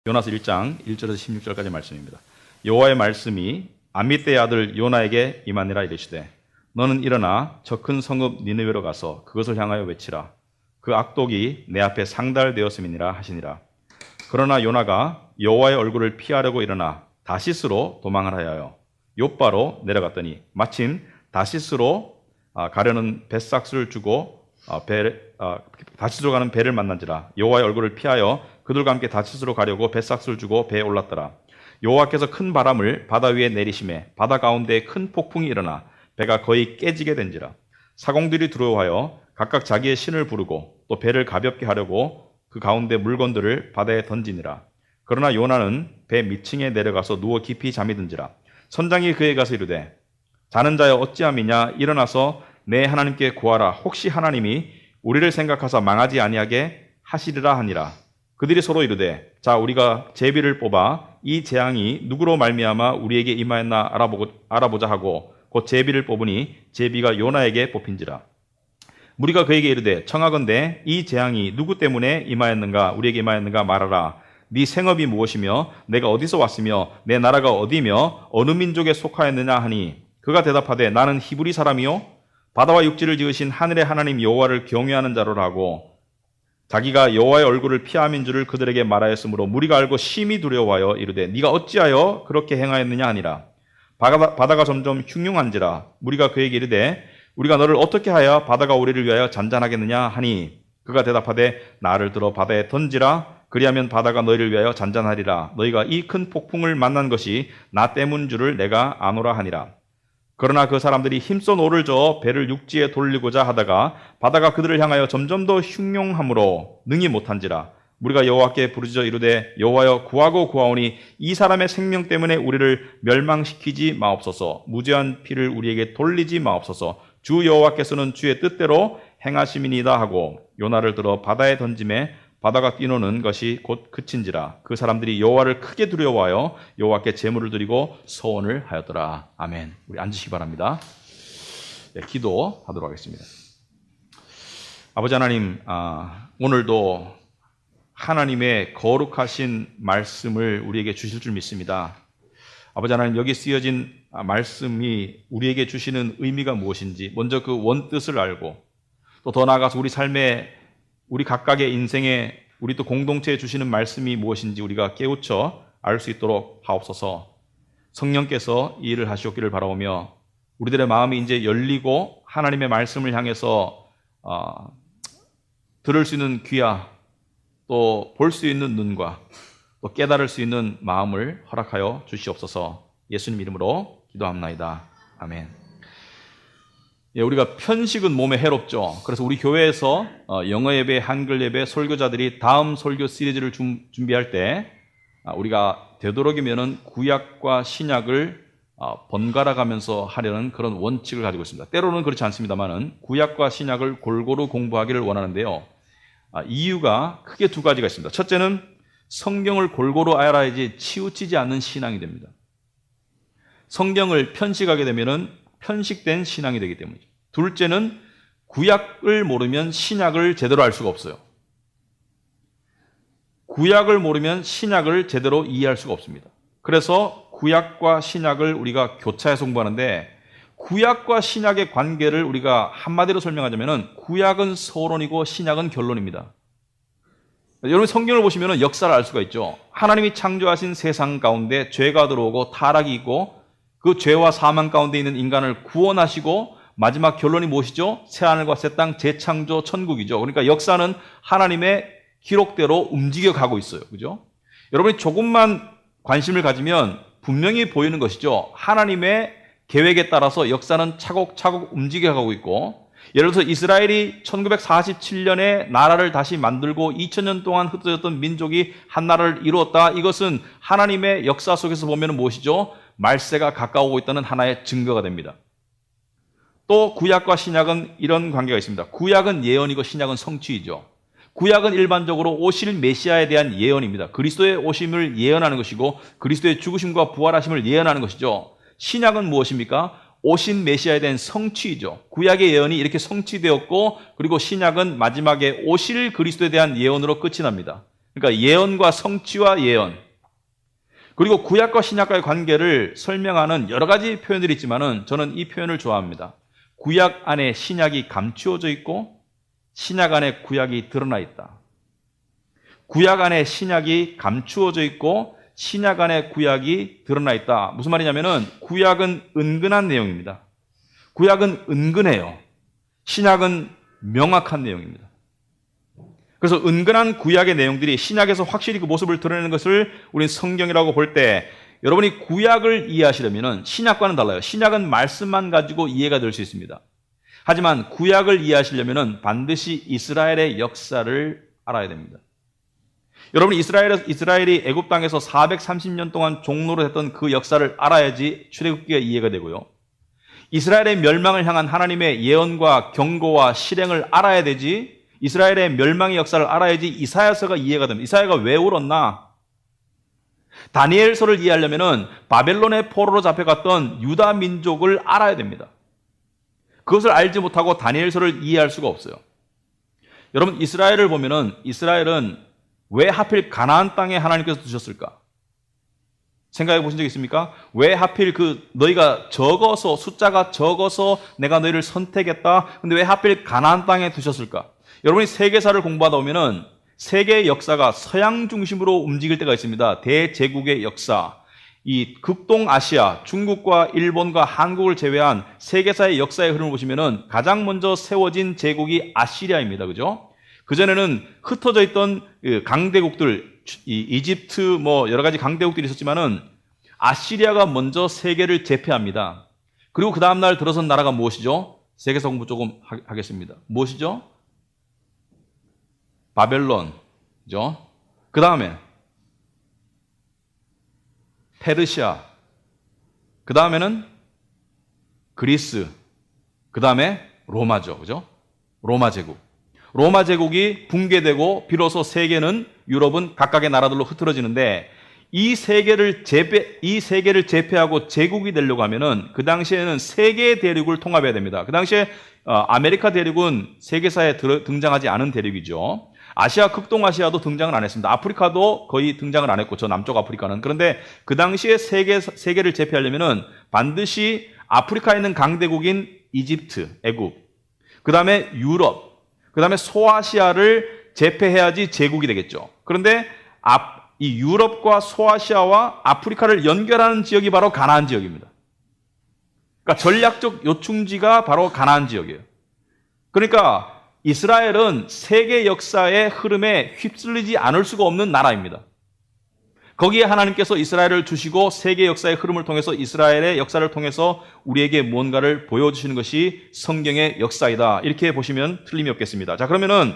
요나서 1장 1절에서 16절까지 말씀입니다. 여호와의 말씀이 암미떼의 아들 요나에게 임하니라 이르시되 너는 일어나 저 큰 성읍 니느웨로 가서 그것을 향하여 외치라. 그 악독이 내 앞에 상달되었음이니라 하시니라. 그러나 요나가 여호와의 얼굴을 피하려고 일어나 다시스로 도망을 하여 욥바로 내려갔더니 마침 다시스로 가려는 뱃삭스를 주고 다시스로 가는 배를 만난지라. 여호와의 얼굴을 피하여 그들과 함께 다시스로 가려고 뱃삭스를 주고 배에 올랐더라. 여호와께서 큰 바람을 바다 위에 내리심에 바다 가운데에 큰 폭풍이 일어나 배가 거의 깨지게 된지라. 사공들이 두려워하여 각각 자기의 신을 부르고 또 배를 가볍게 하려고 그 가운데 물건들을 바다에 던지니라. 그러나 요나는 배 밑층에 내려가서 누워 깊이 잠이 든지라. 선장이 그에 가서 이르되 자는 자여 어찌함이냐. 일어나서 내 하나님께 구하라. 혹시 하나님이 우리를 생각하사 망하지 아니하게 하시리라 하니라. 그들이 서로 이르되 자 우리가 제비를 뽑아 이 재앙이 누구로 말미암아 우리에게 임하였나 알아보자 하고 곧 제비를 뽑으니 제비가 요나에게 뽑힌지라. 무리가 그에게 이르되 청하건대 이 재앙이 누구 때문에 임하였는가 우리에게 임하였는가 말하라. 네 생업이 무엇이며 내가 어디서 왔으며 내 나라가 어디며 어느 민족에 속하였느냐 하니 그가 대답하되 나는 히브리 사람이요 바다와 육지를 지으신 하늘의 하나님 여호와를 경외하는 자로라 하고 자기가 여호와의 얼굴을 피함인 줄을 그들에게 말하였으므로 무리가 알고 심히 두려워하여 이르되 네가 어찌하여 그렇게 행하였느냐 하니라. 바다가 점점 흉흉한지라. 무리가 그에게 이르되 우리가 너를 어떻게 하여 바다가 우리를 위하여 잔잔하겠느냐 하니 그가 대답하되 나를 들어 바다에 던지라. 그리하면 바다가 너희를 위하여 잔잔하리라. 너희가 이 큰 폭풍을 만난 것이 나 때문 줄을 내가 아노라 하니라. 그러나 그 사람들이 힘써 노를 저어 배를 육지에 돌리고자 하다가 바다가 그들을 향하여 점점 더 흉흉함으로 능히 못한지라. 우리가 여호와께 부르짖어 이르되 여호와여 구하고 구하오니 이 사람의 생명 때문에 우리를 멸망시키지 마옵소서. 무죄한 피를 우리에게 돌리지 마옵소서. 주 여호와께서는 주의 뜻대로 행하심이니이다 하고 요나를 들어 바다에 던짐에 바다가 뛰노는 것이 곧 그친지라. 그 사람들이 여호와를 크게 두려워하여 여호와께 제물을 드리고 서원을 하였더라. 아멘. 우리 앉으시기 바랍니다. 네, 기도하도록 하겠습니다. 아버지 하나님, 오늘도 하나님의 거룩하신 말씀을 우리에게 주실 줄 믿습니다. 아버지 하나님, 여기 쓰여진 말씀이 우리에게 주시는 의미가 무엇인지 먼저 그 원뜻을 알고 또 더 나아가서 우리 삶에 우리 각각의 인생에 우리 또 공동체에 주시는 말씀이 무엇인지 우리가 깨우쳐 알 수 있도록 하옵소서. 성령께서 이 일을 하시옵기를 바라오며 우리들의 마음이 이제 열리고 하나님의 말씀을 향해서 들을 수 있는 귀와 또 볼 수 있는 눈과 또 깨달을 수 있는 마음을 허락하여 주시옵소서. 예수님 이름으로 기도합나이다. 아멘. 예, 우리가 편식은 몸에 해롭죠. 그래서 우리 교회에서 영어 예배, 한글 예배, 설교자들이 다음 설교 시리즈를 준비할 때 우리가 되도록이면은 구약과 신약을 번갈아 가면서 하려는 그런 원칙을 가지고 있습니다. 때로는 그렇지 않습니다만은 구약과 신약을 골고루 공부하기를 원하는데요. 이유가 크게 두 가지가 있습니다. 첫째는 성경을 골고루 알아야지 치우치지 않는 신앙이 됩니다. 성경을 편식하게 되면은 편식된 신앙이 되기 때문이죠. 둘째는 구약을 모르면 신약을 제대로 알 수가 없어요. 구약을 모르면 신약을 제대로 이해할 수가 없습니다. 그래서 구약과 신약을 우리가 교차해서 공부하는데 구약과 신약의 관계를 우리가 한마디로 설명하자면 구약은 서론이고 신약은 결론입니다. 여러분 성경을 보시면 역사를 알 수가 있죠. 하나님이 창조하신 세상 가운데 죄가 들어오고 타락이 있고 그 죄와 사망 가운데 있는 인간을 구원하시고 마지막 결론이 무엇이죠? 새하늘과 새 땅 재창조 천국이죠. 그러니까 역사는 하나님의 기록대로 움직여 가고 있어요. 그죠? 여러분이 조금만 관심을 가지면 분명히 보이는 것이죠. 하나님의 계획에 따라서 역사는 차곡차곡 움직여 가고 있고 예를 들어서 이스라엘이 1947년에 나라를 다시 만들고 2000년 동안 흩어졌던 민족이 한 나라를 이루었다. 이것은 하나님의 역사 속에서 보면 무엇이죠? 말세가 가까우고 있다는 하나의 증거가 됩니다. 또 구약과 신약은 이런 관계가 있습니다. 구약은 예언이고 신약은 성취이죠. 구약은 일반적으로 오실 메시아에 대한 예언입니다. 그리스도의 오심을 예언하는 것이고 그리스도의 죽으심과 부활하심을 예언하는 것이죠. 신약은 무엇입니까? 오신 메시아에 대한 성취이죠. 구약의 예언이 이렇게 성취되었고 그리고 신약은 마지막에 오실 그리스도에 대한 예언으로 끝이 납니다. 그러니까 예언과 성취와 예언. 그리고 구약과 신약과의 관계를 설명하는 여러 가지 표현들이 있지만은 저는 이 표현을 좋아합니다. 구약 안에 신약이 감추어져 있고 신약 안에 구약이 드러나 있다. 구약 안에 신약이 감추어져 있고 신약 안에 구약이 드러나 있다. 무슨 말이냐면은 구약은 은근한 내용입니다. 구약은 은근해요. 신약은 명확한 내용입니다. 그래서 은근한 구약의 내용들이 신약에서 확실히 그 모습을 드러내는 것을 우리는 성경이라고 볼 때 여러분이 구약을 이해하시려면 신약과는 달라요. 신약은 말씀만 가지고 이해가 될 수 있습니다. 하지만 구약을 이해하시려면 반드시 이스라엘의 역사를 알아야 됩니다. 여러분 이스라엘이 애굽 땅에서 430년 동안 종노릇 했던 그 역사를 알아야지 출애굽기가 이해가 되고요. 이스라엘의 멸망을 향한 하나님의 예언과 경고와 실행을 알아야 되지 이스라엘의 멸망의 역사를 알아야지 이사야서가 이해가 됩니다. 이사야가 왜 울었나? 다니엘서를 이해하려면 바벨론의 포로로 잡혀갔던 유다 민족을 알아야 됩니다. 그것을 알지 못하고 다니엘서를 이해할 수가 없어요. 여러분 이스라엘을 보면은 이스라엘은 왜 하필 가나안 땅에 하나님께서 두셨을까? 생각해 보신 적 있습니까? 왜 하필 너희가 적어서 숫자가 적어서 내가 너희를 선택했다. 근데 왜 하필 가나안 땅에 두셨을까? 여러분이 세계사를 공부하다 보면은 세계의 역사가 서양 중심으로 움직일 때가 있습니다. 대제국의 역사. 이 극동아시아, 중국과 일본과 한국을 제외한 세계사의 역사의 흐름을 보시면은 가장 먼저 세워진 제국이 아시리아입니다. 그죠? 그전에는 흩어져 있던 강대국들, 이집트 뭐 여러 가지 강대국들이 있었지만은 아시리아가 먼저 세계를 제패합니다. 그리고 그 다음날 들어선 나라가 무엇이죠? 세계사 공부 조금 하겠습니다. 무엇이죠? 바벨론, 그죠? 그 다음에 페르시아, 그 다음에는 그리스, 그 다음에 로마죠, 그죠? 로마 제국. 로마 제국이 붕괴되고 비로소 세계는 유럽은 각각의 나라들로 흐트러지는데 이 세계를 제패하고 제국이 되려고 하면은 그 당시에는 세 개의 대륙을 통합해야 됩니다. 그 당시에 아메리카 대륙은 세계사에 등장하지 않은 대륙이죠. 아시아, 극동아시아도 등장을 안 했습니다. 아프리카도 거의 등장을 안 했고, 저 남쪽 아프리카는. 그런데 그 당시에 세계를 제패하려면은 반드시 아프리카에 있는 강대국인 이집트, 애굽, 그 다음에 유럽, 그 다음에 소아시아를 제패해야지 제국이 되겠죠. 그런데 이 유럽과 소아시아와 아프리카를 연결하는 지역이 바로 가나안 지역입니다. 그러니까 전략적 요충지가 바로 가나안 지역이에요. 그러니까 이스라엘은 세계 역사의 흐름에 휩쓸리지 않을 수가 없는 나라입니다. 거기에 하나님께서 이스라엘을 주시고 세계 역사의 흐름을 통해서 이스라엘의 역사를 통해서 우리에게 무언가를 보여주시는 것이 성경의 역사이다. 이렇게 보시면 틀림이 없겠습니다. 자, 그러면은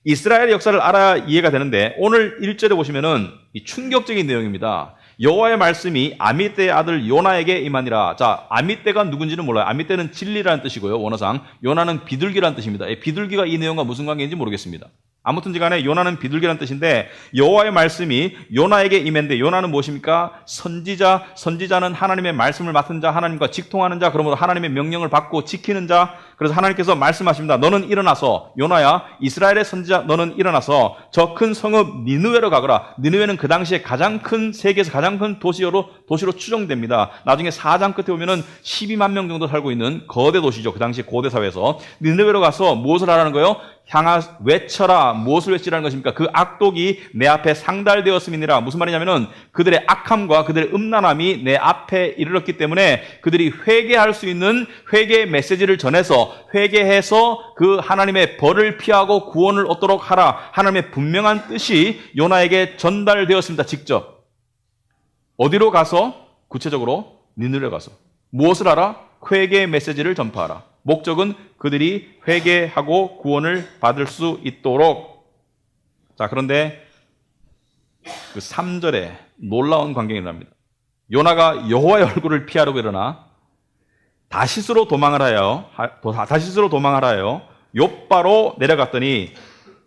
이스라엘의 역사를 알아야 이해가 되는데 오늘 1절에 보시면은 이 충격적인 내용입니다. 여호와의 말씀이 아미떼의 아들 요나에게 임하니라. 자, 아미떼가 누군지는 몰라요. 아미떼는 진리라는 뜻이고요. 원어상. 요나는 비둘기라는 뜻입니다. 비둘기가 이 내용과 무슨 관계인지 모르겠습니다. 아무튼 간에 요나는 비둘기라는 뜻인데 여호와의 말씀이 요나에게 임했는데 요나는 무엇입니까? 선지자. 선지자는 하나님의 말씀을 맡은 자, 하나님과 직통하는 자, 그러므로 하나님의 명령을 받고 지키는 자. 그래서 하나님께서 말씀하십니다. 너는 일어나서 요나야 이스라엘의 선지자 너는 일어나서 저 큰 성읍 니느웨로 가거라. 니느웨는 그 당시에 세계에서 가장 큰 도시로 추정됩니다. 나중에 4장 끝에 보면은 12만 명 정도 살고 있는 거대 도시죠. 그 당시 고대 사회에서 니느웨로 가서 무엇을 하라는 거예요? 외쳐라. 무엇을 외치라는 것입니까? 그 악독이 내 앞에 상달되었음이니라. 무슨 말이냐면은 그들의 악함과 그들의 음란함이 내 앞에 이르렀기 때문에 그들이 회개할 수 있는 회개의 메시지를 전해서 회개해서 그 하나님의 벌을 피하고 구원을 얻도록 하라. 하나님의 분명한 뜻이 요나에게 전달되었습니다. 직접. 어디로 가서? 구체적으로 니느웨로 가서. 무엇을 하라? 회개의 메시지를 전파하라. 목적은 그들이 회개하고 구원을 받을 수 있도록. 자, 그런데 그 3절에 놀라운 광경이 일어납니다. 요나가 여호와의 얼굴을 피하려고 일어나 다시스로 도망을 하여 욥바로 내려갔더니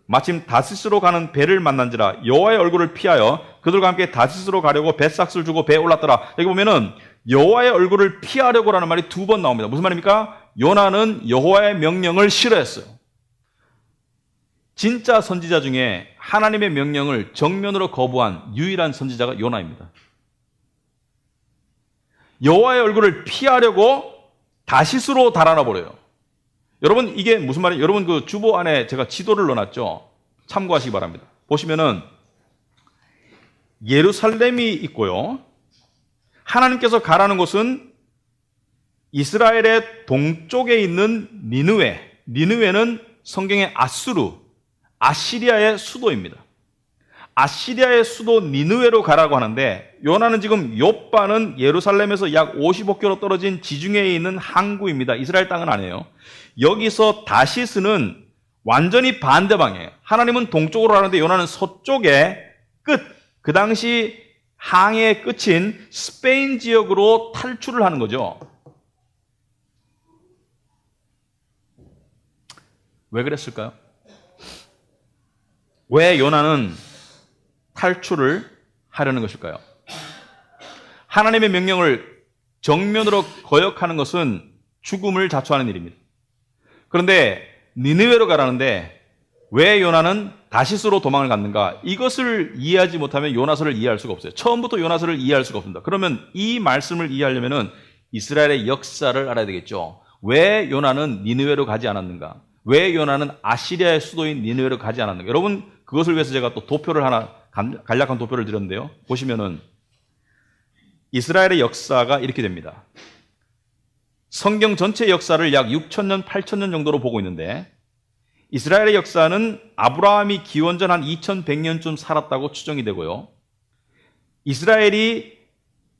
마침 다시스로 가는 배를 만난지라. 여호와의 얼굴을 피하여 그들과 함께 다시스로 가려고 뱃삭스를 주고 배에 올랐더라. 여기 보면은 여호와의 얼굴을 피하려고라는 말이 2번 나옵니다. 무슨 말입니까? 요나는 여호와의 명령을 싫어했어요. 진짜 선지자 중에 하나님의 명령을 정면으로 거부한 유일한 선지자가 요나입니다. 여호와의 얼굴을 피하려고 다시스로 달아나 버려요. 여러분, 이게 무슨 말이에요? 여러분, 그 주보 안에 제가 지도를 넣어놨죠? 참고하시기 바랍니다. 보시면은 예루살렘이 있고요. 하나님께서 가라는 곳은 이스라엘의 동쪽에 있는 니느웨. 니느웨는 성경의 아수르, 아시리아의 수도입니다. 아시리아의 수도 니느웨로 가라고 하는데, 요나는 지금 욥바는 예루살렘에서 약 55km 떨어진 지중해에 있는 항구입니다. 이스라엘 땅은 아니에요. 여기서 다시스는 완전히 반대 방향이에요. 하나님은 동쪽으로 가는데 요나는 서쪽의 끝, 그 당시 항해의 끝인 스페인 지역으로 탈출을 하는 거죠. 왜 그랬을까요? 왜 요나는 탈출을 하려는 것일까요? 하나님의 명령을 정면으로 거역하는 것은 죽음을 자초하는 일입니다. 그런데 니느웨로 가라는데 왜 요나는 다시스로 도망을 갔는가? 이것을 이해하지 못하면 요나서를 이해할 수가 없어요. 처음부터 요나서를 이해할 수가 없습니다. 그러면 이 말씀을 이해하려면 이스라엘의 역사를 알아야 되겠죠. 왜 요나는 니느웨로 가지 않았는가? 왜 요나는 아시리아의 수도인 니느웨로 가지 않았는가? 여러분, 그것을 위해서 제가 또 도표를 하나, 간략한 도표를 드렸는데요. 보시면은 이스라엘의 역사가 이렇게 됩니다. 성경 전체 역사를 약 6,000년, 8,000년 정도로 보고 있는데, 이스라엘의 역사는 아브라함이 기원전 한 2100년쯤 살았다고 추정이 되고요. 이스라엘이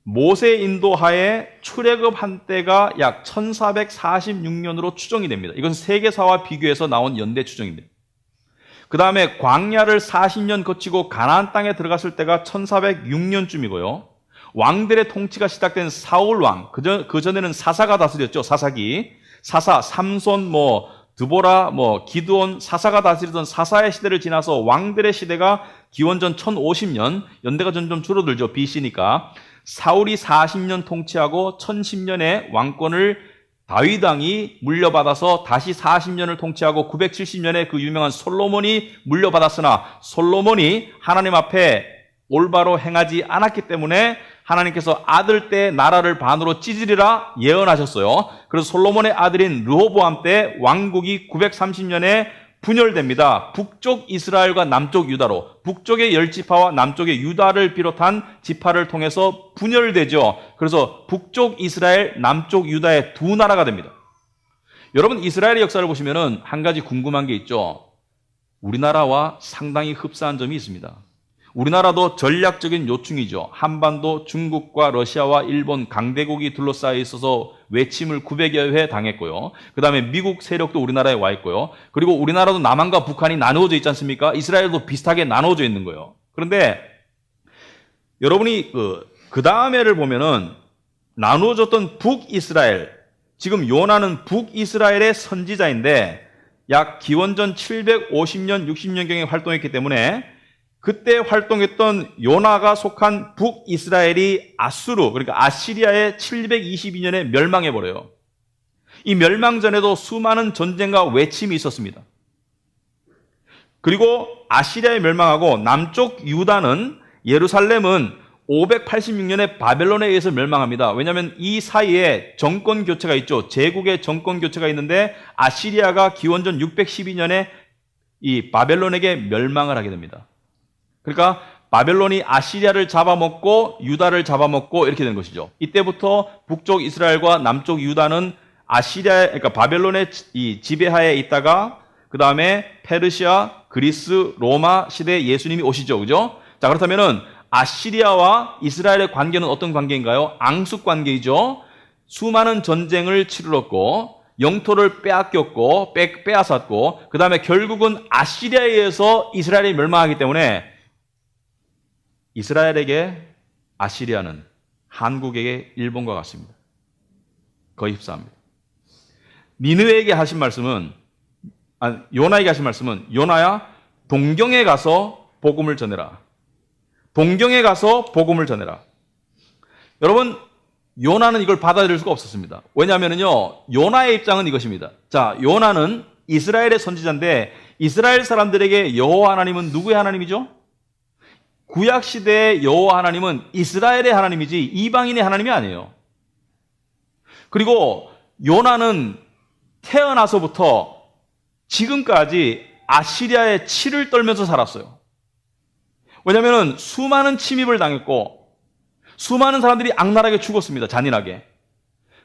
모세 인도하에 출애굽한 때가 약 1446년으로 추정이 됩니다. 이건 세계사와 비교해서 나온 연대 추정입니다. 그 다음에 광야를 40년 거치고 가나안 땅에 들어갔을 때가 1406년쯤이고요. 왕들의 통치가 시작된 사울 왕, 그 전에는 사사가 다스렸죠. 사사기, 사사, 삼손, 드보라, 기드온, 사사가 다스리던 사사의 시대를 지나서 왕들의 시대가 기원전 1050년, 연대가 점점 줄어들죠. BC니까. 사울이 40년 통치하고 1010년에 왕권을 다윗 왕이 물려받아서 다시 40년을 통치하고 970년에 그 유명한 솔로몬이 물려받았으나 솔로몬이 하나님 앞에 올바로 행하지 않았기 때문에 하나님께서 아들 때 나라를 반으로 찢으리라 예언하셨어요. 그래서 솔로몬의 아들인 르호보암 때 왕국이 930년에 분열됩니다. 북쪽 이스라엘과 남쪽 유다로, 북쪽의 10지파와 남쪽의 유다를 비롯한 지파를 통해서 분열되죠. 그래서 북쪽 이스라엘, 남쪽 유다의 두 나라가 됩니다. 여러분, 이스라엘의 역사를 보시면은 한 가지 궁금한 게 있죠. 우리나라와 상당히 흡사한 점이 있습니다. 우리나라도 전략적인 요충이죠. 한반도 중국과 러시아와 일본 강대국이 둘러싸여 있어서 외침을 900여 회 당했고요. 그 다음에 미국 세력도 우리나라에 와 있고요. 그리고 우리나라도 남한과 북한이 나누어져 있지 않습니까? 이스라엘도 비슷하게 나누어져 있는 거예요. 그런데 여러분이 그 다음에를 보면은 나누어졌던 북이스라엘, 지금 요나는 북이스라엘의 선지자인데 약 기원전 750년, 60년경에 활동했기 때문에 그때 활동했던 요나가 속한 북이스라엘이 아수르, 그러니까 아시리아의 722년에 멸망해버려요. 이 멸망 전에도 수많은 전쟁과 외침이 있었습니다. 그리고 아시리아에 멸망하고 남쪽 유다는, 예루살렘은 586년에 바벨론에 의해서 멸망합니다. 왜냐하면 이 사이에 정권 교체가 있죠. 제국의 정권 교체가 있는데 아시리아가 기원전 612년에 이 바벨론에게 멸망을 하게 됩니다. 그러니까 바벨론이 아시리아를 잡아먹고 유다를 잡아먹고 이렇게 된 것이죠. 이때부터 북쪽 이스라엘과 남쪽 유다는 아시리아, 그러니까 바벨론의 이 지배하에 있다가 그 다음에 페르시아, 그리스, 로마 시대에 예수님이 오시죠, 그죠? 자, 그렇다면은 아시리아와 이스라엘의 관계는 어떤 관계인가요? 앙숙 관계이죠. 수많은 전쟁을 치르렀고 영토를 빼앗겼고 빼앗았고 그 다음에 결국은 아시리아에 의해서 이스라엘이 멸망하기 때문에 이스라엘에게 아시리아는 한국에게 일본과 같습니다. 거의 흡사합니다. 니느웨에게 하신 말씀은, 요나에게 하신 말씀은, 요나야 동경에 가서 복음을 전해라. 동경에 가서 복음을 전해라. 여러분, 요나는 이걸 받아들일 수가 없었습니다. 왜냐하면요, 요나의 입장은 이것입니다. 자, 요나는 이스라엘의 선지자인데 이스라엘 사람들에게 여호와 하나님은 누구의 하나님이죠? 구약 시대의 여호와 하나님은 이스라엘의 하나님이지 이방인의 하나님이 아니에요. 그리고 요나는 태어나서부터 지금까지 아시리아의 치를 떨면서 살았어요. 왜냐하면 수많은 침입을 당했고 수많은 사람들이 악랄하게 죽었습니다. 잔인하게.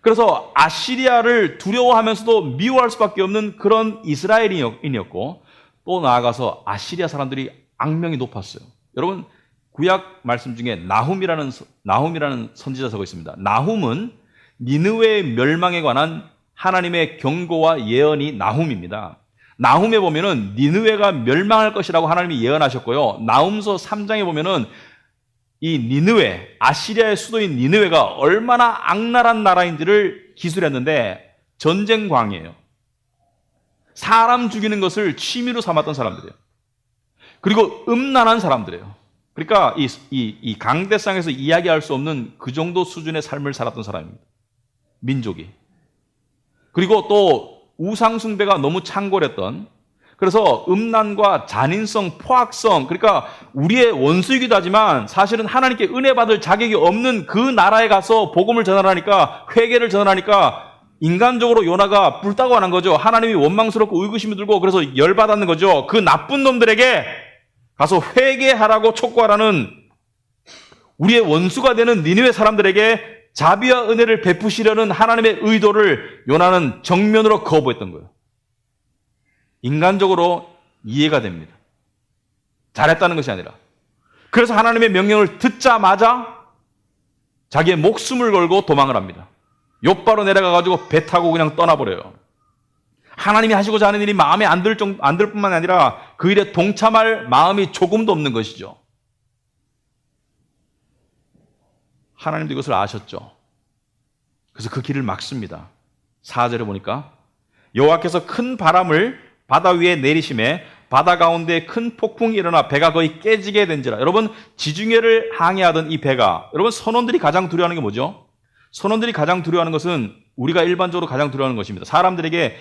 그래서 아시리아를 두려워하면서도 미워할 수밖에 없는 그런 이스라엘인이었고 또 나아가서 아시리아 사람들이 악명이 높았어요. 여러분 구약 말씀 중에 나훔이라는 선지자서가 있습니다. 나훔은 니느웨의 멸망에 관한 하나님의 경고와 예언이 나훔입니다. 나훔에 보면은 니느웨가 멸망할 것이라고 하나님이 예언하셨고요. 나훔서 3장에 보면은 이 니느웨, 아시리아의 수도인 니느웨가 얼마나 악랄한 나라인지를 기술했는데 전쟁광이에요. 사람 죽이는 것을 취미로 삼았던 사람들이에요. 그리고 음란한 사람들이에요. 그러니까 이 강대상에서 이야기할 수 없는 그 정도 수준의 삶을 살았던 사람입니다. 민족이. 그리고 또 우상숭배가 너무 창궐했던, 그래서 음란과 잔인성, 포악성, 그러니까 우리의 원수이기도 하지만 사실은 하나님께 은혜 받을 자격이 없는 그 나라에 가서 복음을 전하라니까, 회개를 전하라니까 인간적으로 요나가 뿔따고 하는 거죠. 하나님이 원망스럽고 의구심이 들고 그래서 열받았는 거죠. 그 나쁜 놈들에게 가서 회개하라고 촉구하라는, 우리의 원수가 되는 니느웨 사람들에게 자비와 은혜를 베푸시려는 하나님의 의도를 요나는 정면으로 거부했던 거예요. 인간적으로 이해가 됩니다. 잘했다는 것이 아니라. 그래서 하나님의 명령을 듣자마자 자기의 목숨을 걸고 도망을 합니다. 욥바로 내려가가지고 배 타고 그냥 떠나버려요. 하나님이 하시고자 하는 일이 마음에 안 들 뿐만 아니라 그 일에 동참할 마음이 조금도 없는 것이죠. 하나님도 이것을 아셨죠. 그래서 그 길을 막습니다. 4절에 보니까 여호와께서 큰 바람을 바다 위에 내리심에 바다 가운데 큰 폭풍이 일어나 배가 거의 깨지게 된지라. 여러분, 지중해를 항해하던 이 배가, 여러분 선원들이 가장 두려워하는 게 뭐죠? 선원들이 가장 두려워하는 것은 우리가 일반적으로 가장 두려워하는 것입니다. 사람들에게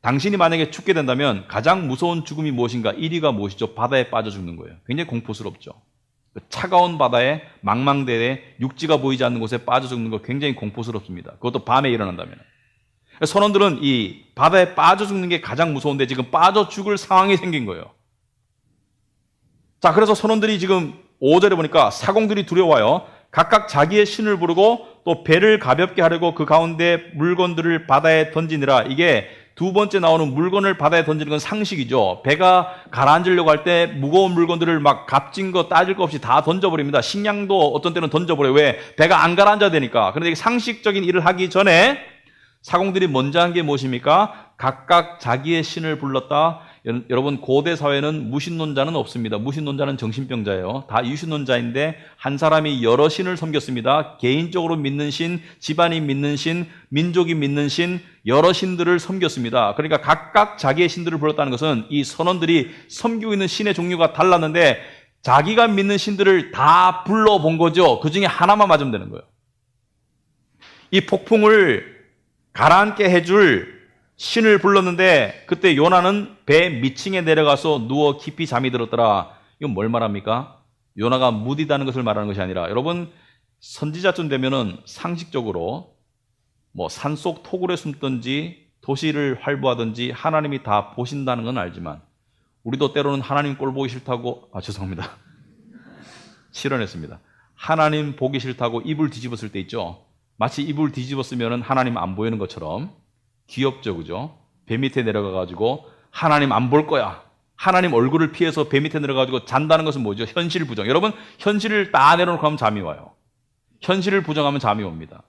당신이 만약에 죽게 된다면 가장 무서운 죽음이 무엇인가? 1위가 무엇이죠? 바다에 빠져 죽는 거예요. 굉장히 공포스럽죠. 차가운 바다에 망망대해 육지가 보이지 않는 곳에 빠져 죽는 거 굉장히 공포스럽습니다. 그것도 밤에 일어난다면. 선원들은 이 바다에 빠져 죽는 게 가장 무서운데 지금 빠져 죽을 상황이 생긴 거예요. 자, 그래서 선원들이 지금 5절에 보니까 사공들이 두려워요. 각각 자기의 신을 부르고 또 배를 가볍게 하려고 그 가운데 물건들을 바다에 던지느라. 이게 두 번째 나오는 물건을 바다에 던지는 건 상식이죠. 배가 가라앉으려고 할 때 무거운 물건들을 막 값진 거 따질 거 없이 다 던져버립니다. 식량도 어떤 때는 던져버려요. 왜? 배가 안 가라앉아야 되니까. 그런데 상식적인 일을 하기 전에 사공들이 먼저 한 게 무엇입니까? 각각 자기의 신을 불렀다. 여러분, 고대 사회는 무신론자는 없습니다. 무신론자는 정신병자예요. 다 유신론자인데 한 사람이 여러 신을 섬겼습니다. 개인적으로 믿는 신, 집안이 믿는 신, 민족이 믿는 신, 여러 신들을 섬겼습니다. 그러니까 각각 자기의 신들을 불렀다는 것은 이 선원들이 섬기고 있는 신의 종류가 달랐는데 자기가 믿는 신들을 다 불러본 거죠. 그 중에 하나만 맞으면 되는 거예요. 이 폭풍을 가라앉게 해줄 신을 불렀는데 그때 요나는 배 밑층에 내려가서 누워 깊이 잠이 들었더라. 이건 뭘 말합니까? 요나가 무디다는 것을 말하는 것이 아니라, 여러분 선지자쯤 되면은 상식적으로 뭐 산속 토굴에 숨든지 도시를 활보하든지 하나님이 다 보신다는 건 알지만 우리도 때로는 하나님 꼴 보기 싫다고, 죄송합니다. 실언했습니다. 하나님 보기 싫다고 이불 뒤집었을 때 있죠. 마치 이불 뒤집었으면 하나님 안 보이는 것처럼 귀엽죠, 그죠? 배 밑에 내려가가지고 하나님 안 볼 거야. 하나님 얼굴을 피해서 배 밑에 내려가지고 잔다는 것은 뭐죠? 현실 부정. 여러분, 현실을 다 내려놓고 하면 잠이 와요. 현실을 부정하면 잠이 옵니다.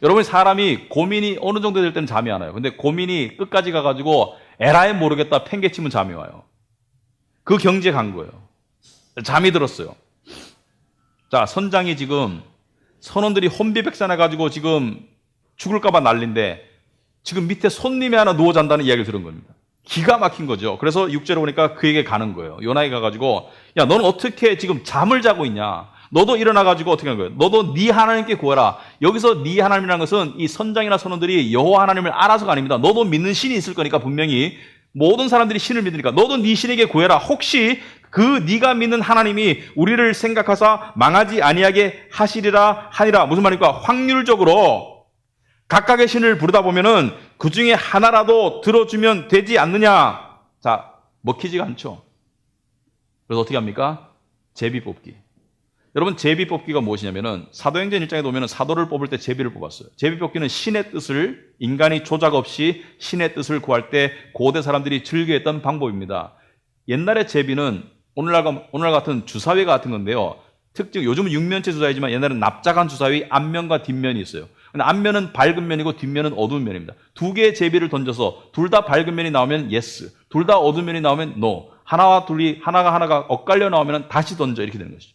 여러분, 사람이 고민이 어느 정도 될 때는 잠이 안 와요. 근데 고민이 끝까지 가가지고 에라이 모르겠다 팽개치면 잠이 와요. 그 경지에 간 거예요. 잠이 들었어요. 자, 선장이 지금 선원들이 혼비백산해가지고 지금 죽을까봐 난린데 지금 밑에 손님이 하나 누워 잔다는 이야기를 들은 겁니다. 기가 막힌 거죠. 그래서 6절에 보니까 그에게 가는 거예요. 요나에 가가지고, 야, 너는 어떻게 지금 잠을 자고 있냐? 너도 일어나가지고 어떻게 하는 거예요? 너도 네 하나님께 구하라. 여기서 네 하나님이라는 것은 이 선장이나 선원들이 여호와 하나님을 알아서가 아닙니다. 너도 믿는 신이 있을 거니까 분명히 모든 사람들이 신을 믿으니까 너도 네 신에게 구해라. 혹시 그 네가 믿는 하나님이 우리를 생각하사 망하지 아니하게 하시리라 하니라. 무슨 말입니까? 확률적으로 각각의 신을 부르다 보면은 그 중에 하나라도 들어주면 되지 않느냐? 자, 먹히지가 않죠. 그래서 어떻게 합니까? 제비 뽑기. 여러분, 제비 뽑기가 무엇이냐면은 사도행전 1장에 보면은 사도를 뽑을 때 제비를 뽑았어요. 제비 뽑기는 신의 뜻을 인간이 조작 없이 신의 뜻을 구할 때 고대 사람들이 즐겨했던 방법입니다. 옛날에 제비는 오늘날 같은 주사위 같은 건데요. 특징, 요즘은 육면체 주사위지만 옛날에는 납작한 주사위 앞면과 뒷면이 있어요. 근데 앞면은 밝은 면이고 뒷면은 어두운 면입니다. 두 개의 제비를 던져서 둘 다 밝은 면이 나오면 yes, 둘 다 어두운 면이 나오면 no. 하나가 엇갈려 나오면 다시 던져 이렇게 되는 것이죠.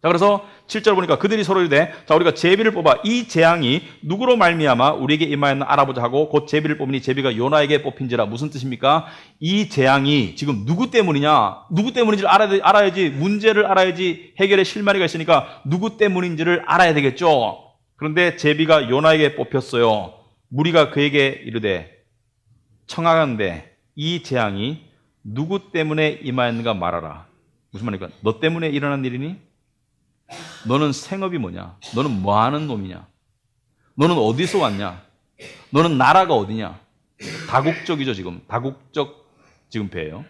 자, 그래서 7절 보니까 그들이 서로 이르되 자, 우리가 제비를 뽑아 이 재앙이 누구로 말미암아 우리에게 임하였나 알아보자 하고 곧 제비를 뽑으니 제비가 요나에게 뽑힌지라. 무슨 뜻입니까? 이 재앙이 지금 누구 때문이냐? 누구 때문인지를 알아야지, 문제를 알아야지 해결의 실마리가 있으니까 누구 때문인지를 알아야 되겠죠. 그런데 제비가 요나에게 뽑혔어요. 무리가 그에게 이르되 청하건대 이 재앙이 누구 때문에 임하였는가 말하라. 무슨 말입니까? 너 때문에 일어난 일이니? 너는 생업이 뭐냐? 너는 뭐 하는 놈이냐? 너는 어디서 왔냐? 너는 나라가 어디냐? 다국적이죠, 지금. 다국적 지금 배예요.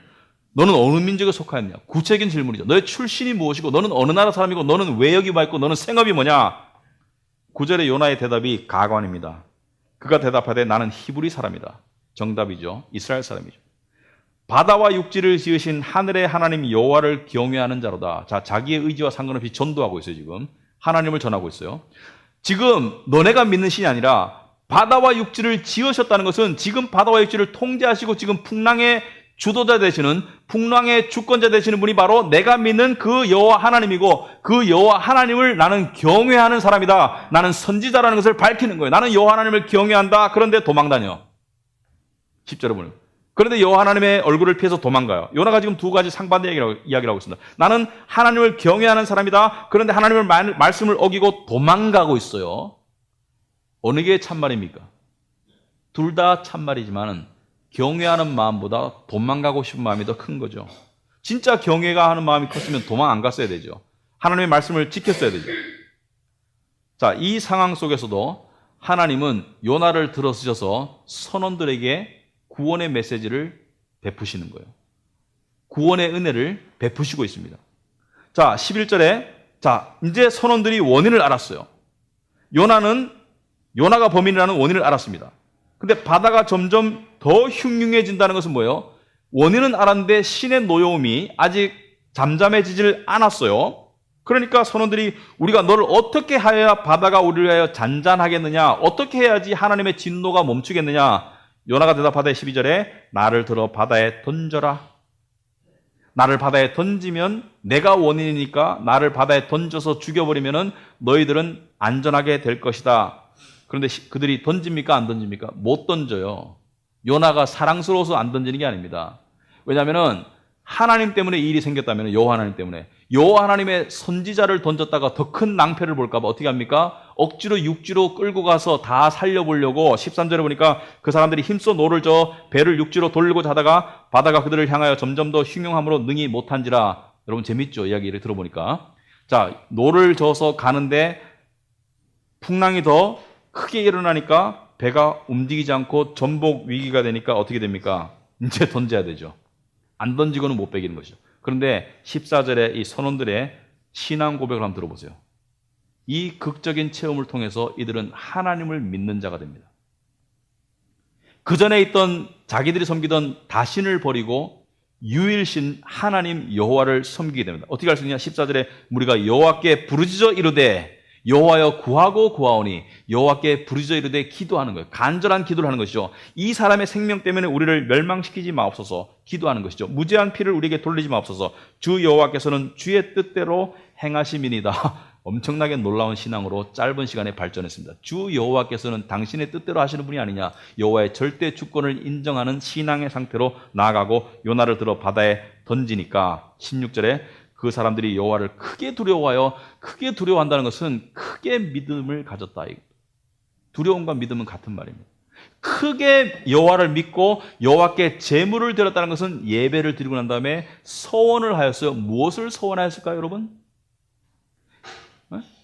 너는 어느 민족에 속하였냐? 구체적인 질문이죠. 너의 출신이 무엇이고 너는 어느 나라 사람이고 너는 왜 여기 와 있고 너는 생업이 뭐냐? 9절에 요나의 대답이 가관입니다. 그가 대답하되 나는 히브리 사람이다. 정답이죠. 이스라엘 사람이죠. 바다와 육지를 지으신 하늘의 하나님 여호와를 경외하는 자로다. 자, 자기의 의지와 상관없이 전도하고 있어요, 지금. 하나님을 전하고 있어요. 지금 너네가 믿는 신이 아니라 바다와 육지를 지으셨다는 것은 지금 바다와 육지를 통제하시고 지금 풍랑의 주도자 되시는, 풍랑의 주권자 되시는 분이 바로 내가 믿는 그 여호와 하나님이고 그 여호와 하나님을 나는 경외하는 사람이다. 나는 선지자라는 것을 밝히는 거예요. 나는 여호와 하나님을 경외한다. 그런데 도망다녀. 10절에 보면. 그런데 여호와 하나님의 얼굴을 피해서 도망가요. 요나가 지금 두 가지 상반된 이야기를 하고 있습니다. 나는 하나님을 경외하는 사람이다. 그런데 하나님의 말씀을 어기고 도망가고 있어요. 어느 게 참말입니까? 둘 다 참말이지만 경외하는 마음보다 도망가고 싶은 마음이 더 큰 거죠. 진짜 경외가 하는 마음이 컸으면 도망 안 갔어야 되죠. 하나님의 말씀을 지켰어야 되죠. 자, 이 상황 속에서도 하나님은 요나를 들어쓰셔서 선원들에게 구원의 메시지를 베푸시는 거예요. 구원의 은혜를 베푸시고 있습니다. 자, 11절에 자, 이제 선원들이 원인을 알았어요. 요나가 범인이라는 원인을 알았습니다. 근데 바다가 점점 더 흉흉해진다는 것은 뭐예요? 원인은 알았는데 신의 노여움이 아직 잠잠해지질 않았어요. 그러니까 선원들이 우리가 너를 어떻게 해야 바다가 우리를 위하여 잔잔하겠느냐? 어떻게 해야지 하나님의 진노가 멈추겠느냐? 요나가 대답하되 12절에 나를 들어 바다에 던져라. 나를 바다에 던지면 내가 원인이니까 나를 바다에 던져서 죽여버리면 너희들은 안전하게 될 것이다. 그런데 그들이 던집니까? 안 던집니까? 못 던져요. 요나가 사랑스러워서 안 던지는 게 아닙니다. 왜냐하면 하나님 때문에 이 일이 생겼다면 여호와 하나님 때문에 여호와 하나님의 선지자를 던졌다가 더 큰 낭패를 볼까 봐 어떻게 합니까? 억지로 육지로 끌고 가서 다 살려보려고 13절에 보니까 그 사람들이 힘써 노를 저 배를 육지로 돌리고자 하다가 바다가 그들을 향하여 점점 더 흉흉함으로 능히 못한지라. 여러분 재밌죠? 이야기를 들어보니까. 자, 노를 저어서 가는데 풍랑이 더 크게 일어나니까 배가 움직이지 않고 전복 위기가 되니까 어떻게 됩니까? 이제 던져야 되죠. 안 던지고는 못 베기는 것이죠. 그런데 14절에 이 선원들의 신앙 고백을 한번 들어보세요. 이 극적인 체험을 통해서 이들은 하나님을 믿는 자가 됩니다. 그 전에 있던 자기들이 섬기던 다신을 버리고 유일신 하나님 여호와를 섬기게 됩니다. 어떻게 할 수 있냐? 14절에 우리가 여호와께 부르짖어 이르되 여호와여 구하고 구하오니 여호와께 부르짖어 이르되 기도하는 거예요. 간절한 기도를 하는 것이죠. 이 사람의 생명 때문에 우리를 멸망시키지 마옵소서. 기도하는 것이죠. 무죄한 피를 우리에게 돌리지 마옵소서. 주 여호와께서는 주의 뜻대로 행하심이니이다. 엄청나게 놀라운 신앙으로 짧은 시간에 발전했습니다. 주 여호와께서는 당신의 뜻대로 하시는 분이 아니냐. 여호와의 절대 주권을 인정하는 신앙의 상태로 나아가고 요나를 들어 바다에 던지니까 16절에 그 사람들이 여호와를 크게 두려워하여, 크게 두려워한다는 것은 크게 믿음을 가졌다. 두려움과 믿음은 같은 말입니다. 크게 여호와를 믿고 여호와께 제물을 드렸다는 것은 예배를 드리고 난 다음에 서원을 하였어요. 무엇을 서원하였을까요, 여러분?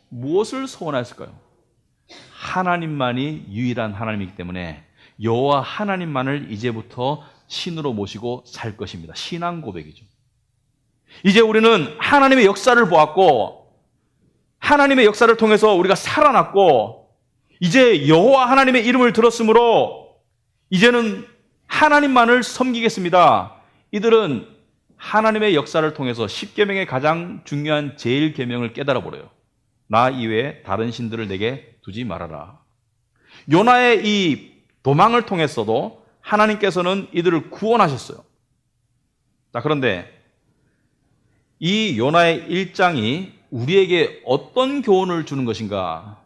무엇을 서원하였을까요? 하나님만이 유일한 하나님이기 때문에 여호와 하나님만을 이제부터 신으로 모시고 살 것입니다. 신앙 고백이죠. 이제 우리는 하나님의 역사를 보았고, 하나님의 역사를 통해서 우리가 살아났고, 이제 여호와 하나님의 이름을 들었으므로 이제는 하나님만을 섬기겠습니다. 이들은 하나님의 역사를 통해서 십계명의 가장 중요한 제일 계명을 깨달아 버려요. 나 이외에 다른 신들을 내게 두지 말아라. 요나의 이 도망을 통해서도 하나님께서는 이들을 구원하셨어요. 자, 그런데 이 요나의 1장이 우리에게 어떤 교훈을 주는 것인가?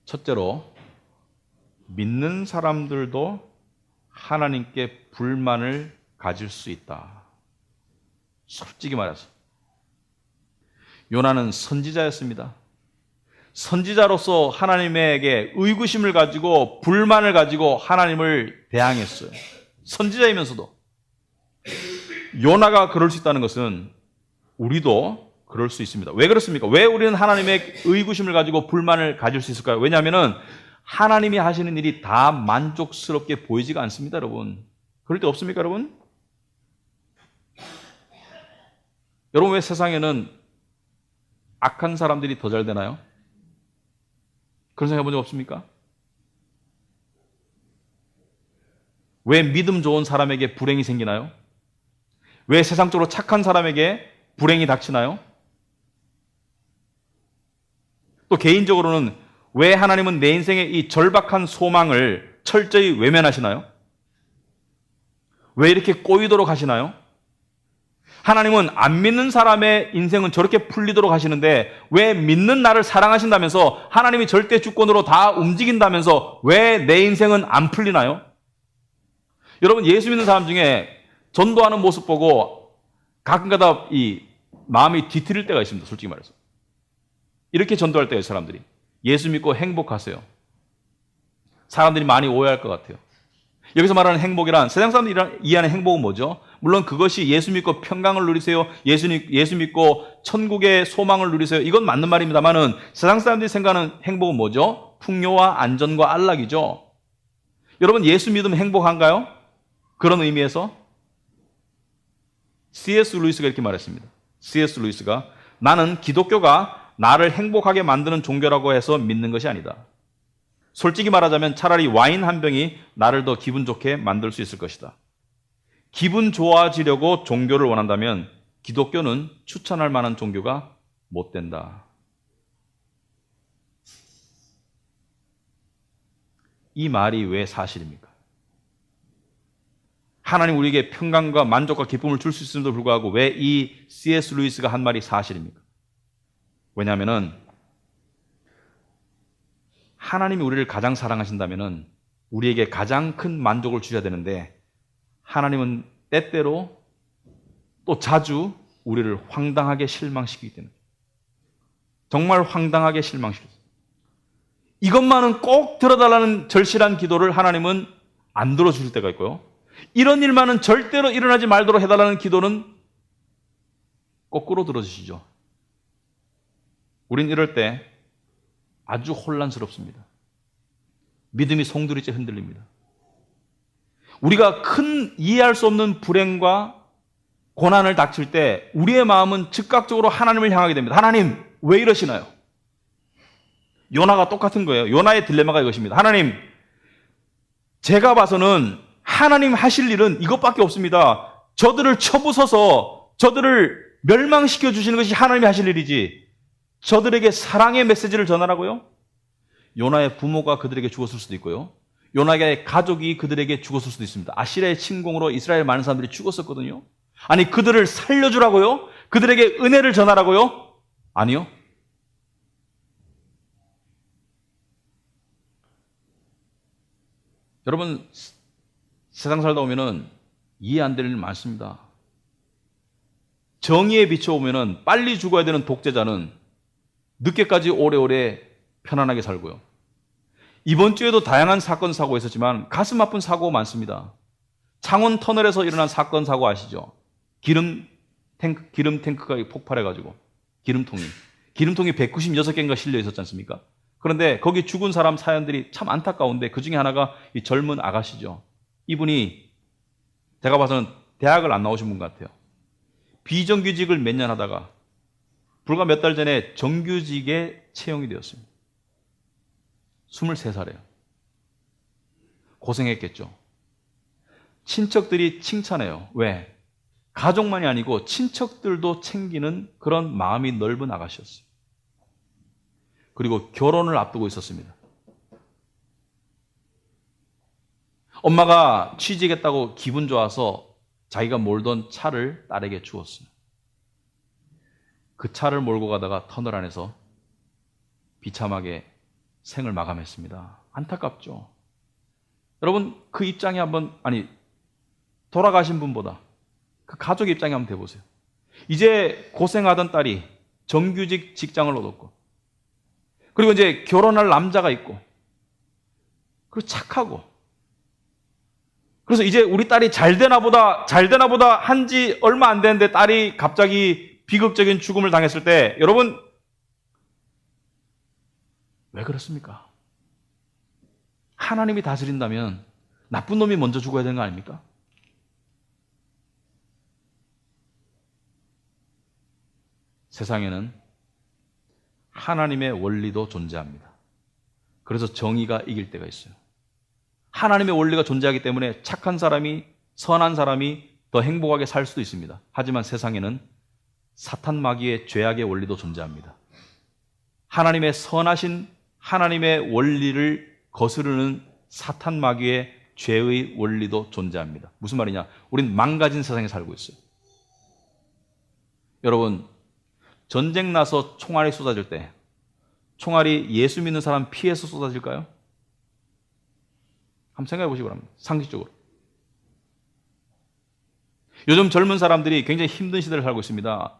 첫째로, 믿는 사람들도 하나님께 불만을 가질 수 있다. 솔직히 말해서 요나는 선지자였습니다. 선지자로서 하나님에게 의구심을 가지고 불만을 가지고 하나님을 대항했어요. 선지자이면서도. 요나가 그럴 수 있다는 것은 우리도 그럴 수 있습니다. 왜 그렇습니까? 왜 우리는 하나님의 의구심을 가지고 불만을 가질 수 있을까요? 왜냐하면 하나님이 하시는 일이 다 만족스럽게 보이지가 않습니다, 여러분. 그럴 때 없습니까, 여러분? 여러분, 왜 세상에는 악한 사람들이 더 잘 되나요? 그런 생각 해본 적 없습니까? 왜 믿음 좋은 사람에게 불행이 생기나요? 왜 세상적으로 착한 사람에게 불행이 닥치나요? 또 개인적으로는 왜 하나님은 내 인생의 이 절박한 소망을 철저히 외면하시나요? 왜 이렇게 꼬이도록 하시나요? 하나님은 안 믿는 사람의 인생은 저렇게 풀리도록 하시는데 왜 믿는 나를 사랑하신다면서 하나님이 절대 주권으로 다 움직인다면서 왜 내 인생은 안 풀리나요? 여러분, 예수 믿는 사람 중에 전도하는 모습 보고 가끔가다 이 마음이 뒤틀릴 때가 있습니다. 솔직히 말해서. 이렇게 전도할 때요, 사람들이. 예수 믿고 행복하세요. 사람들이 많이 오해할 것 같아요. 여기서 말하는 행복이란, 세상 사람들이 이해하는 행복은 뭐죠? 물론 그것이 예수 믿고 평강을 누리세요, 예수 믿고 천국의 소망을 누리세요, 이건 맞는 말입니다만은 세상 사람들이 생각하는 행복은 뭐죠? 풍요와 안전과 안락이죠. 여러분, 예수 믿으면 행복한가요? 그런 의미에서 C.S. 루이스가 이렇게 말했습니다. C.S. 루이스가 나는 기독교가 나를 행복하게 만드는 종교라고 해서 믿는 것이 아니다. 솔직히 말하자면 차라리 와인 한 병이 나를 더 기분 좋게 만들 수 있을 것이다. 기분 좋아지려고 종교를 원한다면 기독교는 추천할 만한 종교가 못 된다. 이 말이 왜 사실입니까? 하나님 우리에게 평강과 만족과 기쁨을 줄 수 있음에도 불구하고 왜 이 C.S. 루이스가 한 말이 사실입니까? 왜냐하면 하나님이 우리를 가장 사랑하신다면 우리에게 가장 큰 만족을 주셔야 되는데 하나님은 때때로 또 자주 우리를 황당하게 실망시키기 때문에 정말 황당하게 실망시켰어요. 이것만은 꼭 들어달라는 절실한 기도를 하나님은 안 들어주실 때가 있고요. 이런 일만은 절대로 일어나지 말도록 해달라는 기도는 거꾸로 들어주시죠. 우린 이럴 때 아주 혼란스럽습니다. 믿음이 송두리째 흔들립니다. 우리가 큰 이해할 수 없는 불행과 고난을 닥칠 때 우리의 마음은 즉각적으로 하나님을 향하게 됩니다. 하나님, 왜 이러시나요? 요나가 똑같은 거예요. 요나의 딜레마가 이것입니다. 하나님, 제가 봐서는 하나님 하실 일은 이것밖에 없습니다. 저들을 쳐부숴서 저들을 멸망시켜 주시는 것이 하나님이 하실 일이지 저들에게 사랑의 메시지를 전하라고요? 요나의 부모가 그들에게 죽었을 수도 있고요. 요나의 가족이 그들에게 죽었을 수도 있습니다. 아시리아의 침공으로 이스라엘 많은 사람들이 죽었었거든요. 아니, 그들을 살려주라고요? 그들에게 은혜를 전하라고요? 아니요. 여러분, 세상 살다 보면은 이해 안 되는 일 많습니다. 정의에 비춰보면 빨리 죽어야 되는 독재자는 늦게까지 오래오래 편안하게 살고요. 이번 주에도 다양한 사건, 사고가 있었지만 가슴 아픈 사고가 많습니다. 창원 터널에서 일어난 사건, 사고 아시죠? 기름 탱크가 폭발해가지고 기름통이 196개인가 실려 있었지 않습니까? 그런데 거기 죽은 사람 사연들이 참 안타까운데 그 중에 하나가 이 젊은 아가씨죠. 이분이 제가 봐서는 대학을 안 나오신 분 같아요. 비정규직을 몇 년 하다가 불과 몇 달 전에 정규직에 채용이 되었습니다. 23살이에요. 고생했겠죠. 친척들이 칭찬해요. 왜? 가족만이 아니고 친척들도 챙기는 그런 마음이 넓은 아가씨였어요. 그리고 결혼을 앞두고 있었습니다. 엄마가 취직했다고 기분 좋아서 자기가 몰던 차를 딸에게 주었어요. 그 차를 몰고 가다가 터널 안에서 비참하게 생을 마감했습니다. 안타깝죠. 여러분 그 입장에 돌아가신 분보다 그 가족 입장에 한번 대보세요. 이제 고생하던 딸이 정규직 직장을 얻었고, 그리고 이제 결혼할 남자가 있고, 그리고 착하고, 그래서 이제 우리 딸이 잘 되나 보다 한지 얼마 안 됐는데 딸이 갑자기 비극적인 죽음을 당했을 때, 여러분 왜 그렇습니까? 하나님이 다스린다면 나쁜 놈이 먼저 죽어야 되는 거 아닙니까? 세상에는 하나님의 원리도 존재합니다. 그래서 정의가 이길 때가 있어요. 하나님의 원리가 존재하기 때문에 착한 사람이, 선한 사람이 더 행복하게 살 수도 있습니다. 하지만 세상에는 사탄 마귀의 죄악의 원리도 존재합니다. 하나님의 선하신 하나님의 원리를 거스르는 사탄 마귀의 죄의 원리도 존재합니다. 무슨 말이냐? 우린 망가진 세상에 살고 있어요. 여러분, 전쟁 나서 총알이 쏟아질 때 총알이 예수 믿는 사람 피해서 쏟아질까요? 한번 생각해 보시기 바랍니다. 상식적으로. 요즘 젊은 사람들이 굉장히 힘든 시대를 살고 있습니다.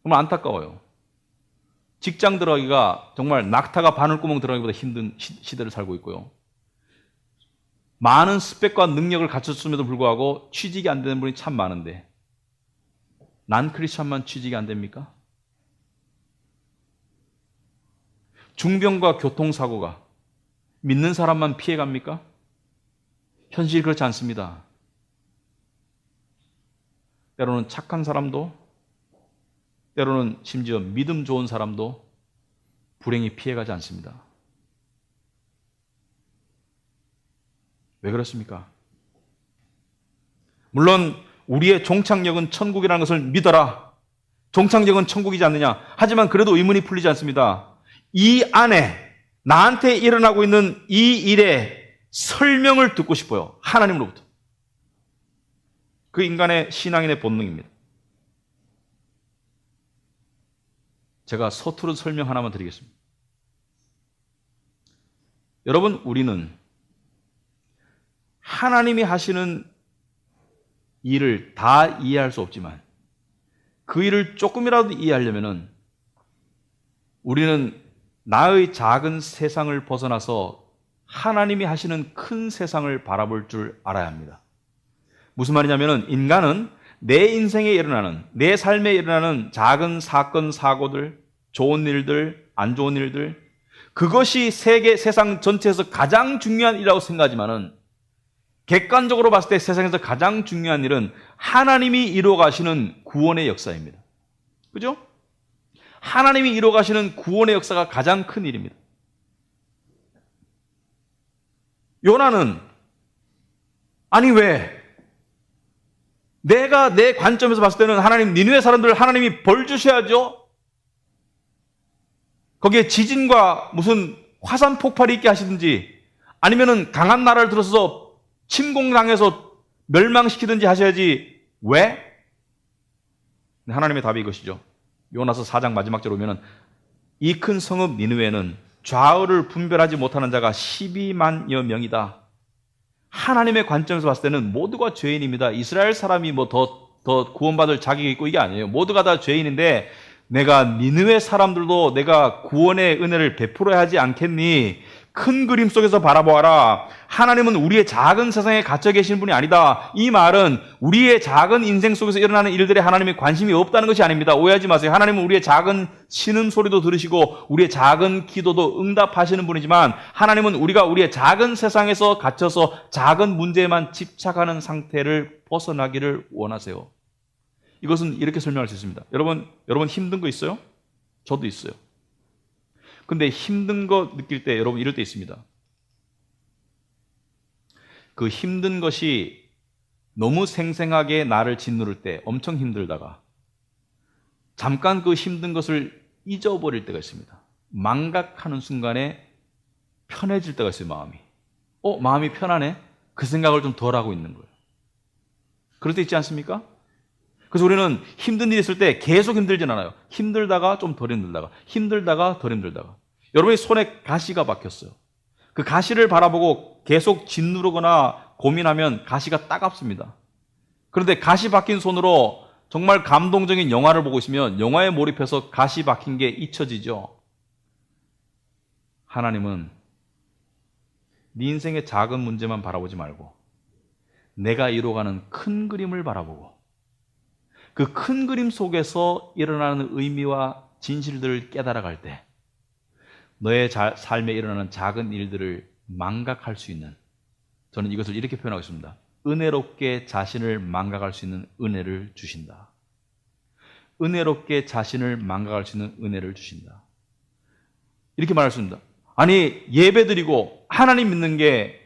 정말 안타까워요. 직장 들어가기가 정말 낙타가 바늘구멍 들어가기보다 힘든 시대를 살고 있고요. 많은 스펙과 능력을 갖췄음에도 불구하고 취직이 안 되는 분이 참 많은데 난 크리스천만 취직이 안 됩니까? 중병과 교통사고가 믿는 사람만 피해갑니까? 현실이 그렇지 않습니다. 때로는 착한 사람도, 때로는 심지어 믿음 좋은 사람도 불행히 피해가지 않습니다. 왜 그렇습니까? 물론 우리의 종착역은 천국이라는 것을 믿어라. 종착역은 천국이지 않느냐. 하지만 그래도 의문이 풀리지 않습니다. 이 안에 나한테 일어나고 있는 이 일의 설명을 듣고 싶어요. 하나님으로부터. 그 인간의 신앙인의 본능입니다. 제가 서투른 설명 하나만 드리겠습니다. 여러분, 우리는 하나님이 하시는 일을 다 이해할 수 없지만 그 일을 조금이라도 이해하려면 우리는 나의 작은 세상을 벗어나서 하나님이 하시는 큰 세상을 바라볼 줄 알아야 합니다. 무슨 말이냐면 인간은 내 인생에 일어나는, 내 삶에 일어나는 작은 사건, 사고들, 좋은 일들, 안 좋은 일들, 그것이 세상 전체에서 가장 중요한 일이라고 생각하지만은 객관적으로 봤을 때 세상에서 가장 중요한 일은 하나님이 이루어 가시는 구원의 역사입니다. 그죠? 하나님이 이루어 가시는 구원의 역사가 가장 큰 일입니다. 요나는 아니 왜? 내가 내 관점에서 봤을 때는 하나님 니느웨 사람들 하나님이 벌 주셔야죠. 거기에 지진과 무슨 화산 폭발이 있게 하시든지 아니면은 강한 나라를 들어서 침공당해서 멸망시키든지 하셔야지 왜? 하나님의 답이 이것이죠. 요나서 4장 마지막 절 보면은 이 큰 성읍 니느웨는 좌우를 분별하지 못하는 자가 12만여 명이다. 하나님의 관점에서 봤을 때는 모두가 죄인입니다. 이스라엘 사람이 뭐 더 구원받을 자격이 있고 이게 아니에요. 모두가 다 죄인인데 내가 니느웨 사람들도 내가 구원의 은혜를 베풀어야 하지 않겠니? 큰 그림 속에서 바라보아라. 하나님은 우리의 작은 세상에 갇혀 계신 분이 아니다. 이 말은 우리의 작은 인생 속에서 일어나는 일들에 하나님이 관심이 없다는 것이 아닙니다. 오해하지 마세요. 하나님은 우리의 작은 신음소리도 들으시고 우리의 작은 기도도 응답하시는 분이지만 하나님은 우리가 우리의 작은 세상에서 갇혀서 작은 문제에만 집착하는 상태를 벗어나기를 원하세요. 이것은 이렇게 설명할 수 있습니다. 여러분 힘든 거 있어요? 저도 있어요. 근데 힘든 거 느낄 때 여러분 이럴 때 있습니다. 그 힘든 것이 너무 생생하게 나를 짓누를 때 엄청 힘들다가 잠깐 그 힘든 것을 잊어버릴 때가 있습니다. 망각하는 순간에 편해질 때가 있어요, 마음이. 마음이 편하네? 그 생각을 좀 덜 하고 있는 거예요. 그럴 때 있지 않습니까? 그래서 우리는 힘든 일이 있을 때 계속 힘들진 않아요. 힘들다가 좀 덜 힘들다가, 힘들다가 덜 힘들다가. 여러분의 손에 가시가 박혔어요. 그 가시를 바라보고 계속 짓누르거나 고민하면 가시가 따갑습니다. 그런데 가시 박힌 손으로 정말 감동적인 영화를 보고 있으면 영화에 몰입해서 가시 박힌 게 잊혀지죠. 하나님은 네 인생의 작은 문제만 바라보지 말고 내가 이루어가는 큰 그림을 바라보고 그 큰 그림 속에서 일어나는 의미와 진실들을 깨달아갈 때 너의 삶에 일어나는 작은 일들을 망각할 수 있는, 저는 이것을 이렇게 표현하고 있습니다. 은혜롭게 자신을 망각할 수 있는 은혜를 주신다. 은혜롭게 자신을 망각할 수 있는 은혜를 주신다. 이렇게 말할 수 있습니다. 아니, 예배드리고 하나님 믿는 게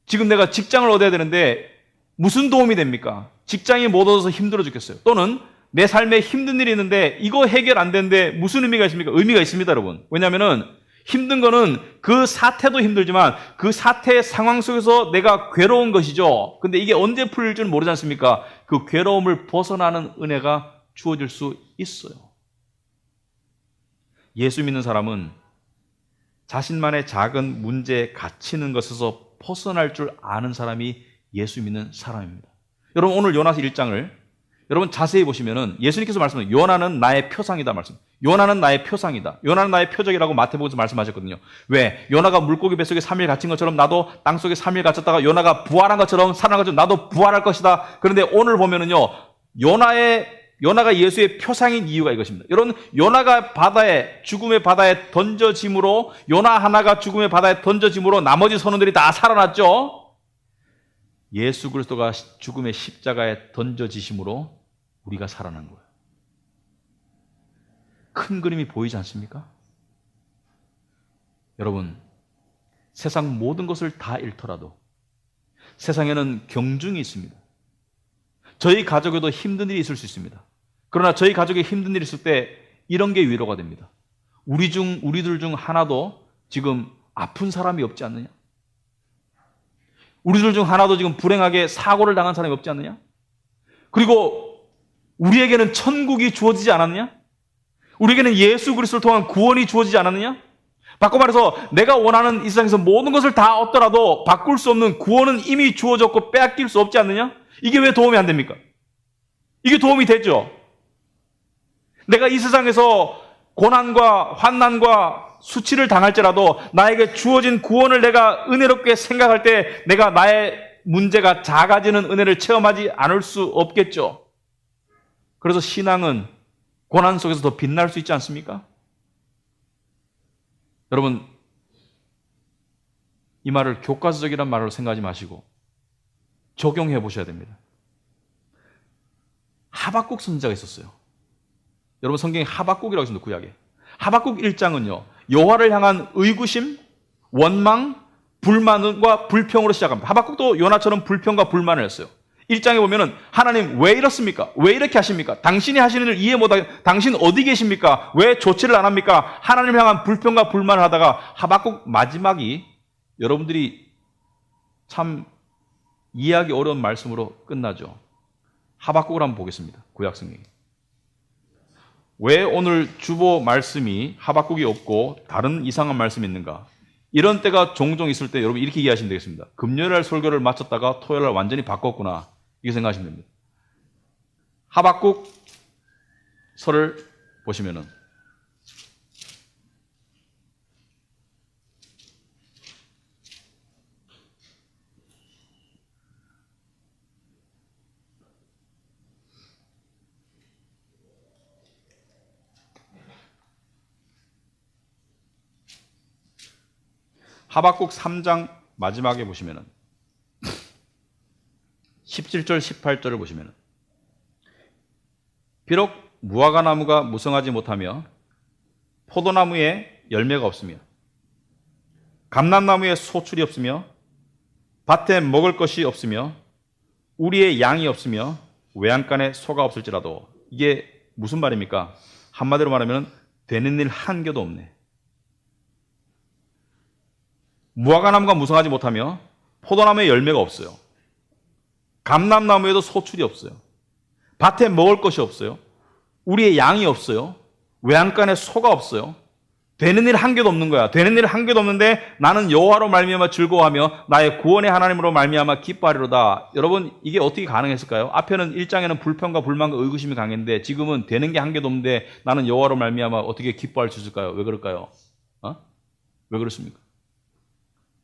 지금 내가 직장을 얻어야 되는데 무슨 도움이 됩니까? 직장이 못 얻어서 힘들어 죽겠어요. 또는 내 삶에 힘든 일이 있는데 이거 해결 안 되는데 무슨 의미가 있습니까? 의미가 있습니다, 여러분. 왜냐하면 힘든 거는 그 사태도 힘들지만 그 사태의 상황 속에서 내가 괴로운 것이죠. 근데 이게 언제 풀릴 줄 모르지 않습니까? 그 괴로움을 벗어나는 은혜가 주어질 수 있어요. 예수 믿는 사람은 자신만의 작은 문제에 갇히는 것에서 벗어날 줄 아는 사람이 예수 믿는 사람입니다. 여러분 오늘 요나서 1장을 여러분 자세히 보시면은 예수님께서 말씀하신 요나는 나의 표상이다 말씀. 요나는 나의 표상이다. 요나는 나의 표적이라고 마태복음에서 말씀하셨거든요. 왜? 요나가 물고기 뱃속에 3일 갇힌 것처럼 나도 땅속에 3일 갇혔다가 요나가 부활한 것처럼 살아난 것처럼 나도 부활할 것이다. 그런데 오늘 보면은요. 요나가 예수의 표상인 이유가 이것입니다. 여러분 요나가 죽음의 바다에 던져짐으로 요나 하나가 죽음의 바다에 던져짐으로 나머지 선원들이 다 살아났죠. 예수 그리스도가 죽음의 십자가에 던져지심으로 우리가 살아난 거예요. 큰 그림이 보이지 않습니까? 여러분, 세상 모든 것을 다 잃더라도 세상에는 경중이 있습니다. 저희 가족에도 힘든 일이 있을 수 있습니다. 그러나 저희 가족에 힘든 일이 있을 때 이런 게 위로가 됩니다. 우리들 중 하나도 지금 아픈 사람이 없지 않느냐? 우리들 중 하나도 지금 불행하게 사고를 당한 사람이 없지 않느냐? 그리고 우리에게는 천국이 주어지지 않았느냐? 우리에게는 예수 그리스도를 통한 구원이 주어지지 않았느냐? 바꿔 말해서 내가 원하는 이 세상에서 모든 것을 다 얻더라도 바꿀 수 없는 구원은 이미 주어졌고 빼앗길 수 없지 않느냐? 이게 왜 도움이 안 됩니까? 이게 도움이 되죠. 내가 이 세상에서 고난과 환난과 수치를 당할지라도 나에게 주어진 구원을 내가 은혜롭게 생각할 때 내가 나의 문제가 작아지는 은혜를 체험하지 않을 수 없겠죠. 그래서 신앙은 고난 속에서 더 빛날 수 있지 않습니까? 여러분, 이 말을 교과서적이란 말로 생각하지 마시고 적용해 보셔야 됩니다. 하박국 선지자가 있었어요. 여러분 성경에 하박국이라고 있습니다. 구약에. 하박국 1장은요. 여호와를 향한 의구심, 원망, 불만과 불평으로 시작합니다. 하박국도 요나처럼 불평과 불만을 했어요. 1장에 보면은 하나님 왜 이렇습니까? 왜 이렇게 하십니까? 당신이 하시는 일을 이해 못하게 당신 어디 계십니까? 왜 조치를 안 합니까? 하나님을 향한 불평과 불만을 하다가 하박국 마지막이 여러분들이 참 이해하기 어려운 말씀으로 끝나죠. 하박국을 한번 보겠습니다. 구약 성경에. 왜 오늘 주보 말씀이 하박국이 없고 다른 이상한 말씀이 있는가? 이런 때가 종종 있을 때 여러분 이렇게 이해하시면 되겠습니다. 금요일날 설교를 마쳤다가 토요일날 완전히 바꿨구나. 이렇게 생각하시면 됩니다. 하박국서를 보시면은 하박국 3장 마지막에 보시면은 17절 18절을 보시면은 비록 무화과 나무가 무성하지 못하며 포도나무에 열매가 없으며 감람나무에 소출이 없으며 밭에 먹을 것이 없으며 우리의 양이 없으며 외양간에 소가 없을지라도, 이게 무슨 말입니까? 한마디로 말하면 되는 일 한 개도 없네. 무화과 나무가 무성하지 못하며 포도나무에 열매가 없어요. 감람나무에도 소출이 없어요. 밭에 먹을 것이 없어요. 우리의 양이 없어요. 외양간에 소가 없어요. 되는 일 한 개도 없는 거야. 되는 일 한 개도 없는데 나는 여호와로 말미암아 즐거워하며 나의 구원의 하나님으로 말미암아 기뻐하리로다. 여러분, 이게 어떻게 가능했을까요? 앞에는 1장에는 불평과 불만과 의구심이 강했는데 지금은 되는 게 한 개도 없는데 나는 여호와로 말미암아 어떻게 기뻐할 수 있을까요? 왜 그럴까요? 왜 그렇습니까?